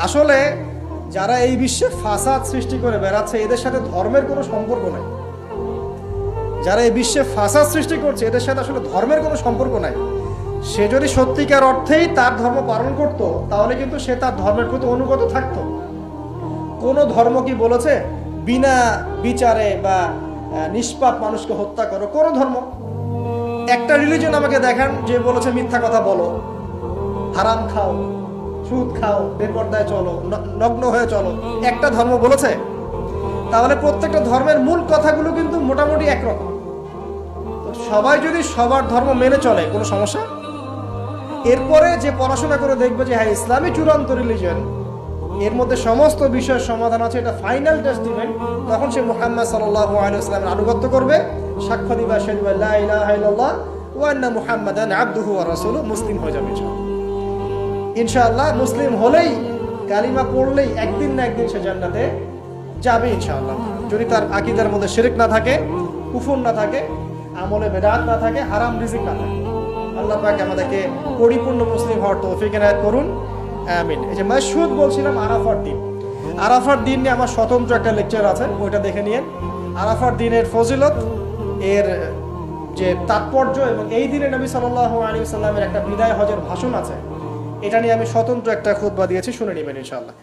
আসলে যারা এই বিশ্বে ফাসাদ সৃষ্টি করে বেড়াচ্ছে এদের সাথে ধর্মের কোনো সম্পর্ক নাই। যারা এই বিশ্বে ফাসাদ সৃষ্টি করছে এদের সাথে আসলে ধর্মের কোনো সম্পর্ক নাই। সে যদি সত্যিকার অর্থেই তার ধর্ম পালন করত তাহলে কিন্তু সে তার ধর্মের প্রতি অনুগত থাকতো। কোনো ধর্ম কি বলেছে বিনা বিচারে বা নিষ্পাপ মানুষকে হত্যা করো? কোন ধর্ম? একটা রিলিজন আমাকে দেখান যে বলেছে মিথ্যা কথা বলো, হারাম খাও, সুদ খাও, বেপরদায় চলো, নগ্ন হয়ে চলো, একটা ধর্ম বলেছে? তাহলে প্রত্যেকটা ধর্মের মূল কথাগুলো কিন্তু মোটামুটি একরকম। সবাই যদি সবার ধর্ম মেনে চলে কোনো সমস্যা? এরপরে যে পড়াশোনা করে দেখবে যে হ্যাঁ ইসলামই চূড়ান্ত রিলিজন, এর মধ্যে সমস্ত বিষয়ের সমাধান আছে, এটা ফাইনাল টেস্টিমেন্ট, তখন সে মুহাম্মদ সাল্লাল্লাহু আলাইহি ওয়াসাল্লামের আনুগত্য করবে, সাক্ষ্য দিবে আশহাদু আল্লা ইলাহা ইল্লাল্লাহ ওয়া আন্না মুহাম্মাদান আবদুহু ওয়া রাসূলুহু, মুসলিম হয়ে যাবে ইনশাআল্লাহ। মুসলিম হলেই, কালিমা পড়লেই একদিন না একদিন সে জান্নাতে যাবে ইনশাআল্লাহ, যদি তার আকীদার মধ্যে শিরক না থাকে, কুফর না থাকে, আমলে বেদাত না থাকে, হারাম রিজিক না থাকে। আল্লাহ পাক আমাদেরকে পরিপূর্ণ মুসলিম হওয়ার তৌফিক এনায়েত করুন, আমিন। এই যে মাশহুদ বলছিলাম আরাফার দিন, আরাফার দিন নিয়ে আমার স্বতন্ত্র একটা লেকচার আছে, ওইটা দেখে নিয়েন। আরাফার দিনের ফজিলত, এর যে তাৎপর্য, এবং এই দিনে নবী সাল্লাল্লাহু আলাইহি ওয়াসাল্লামের একটা বিদায় হজের ভাষণ আছে, এটা নিয়ে আমি স্বতন্ত্র একটা খুতবা দিয়েছি, শুনে নেবেন ইনশাআল্লাহ।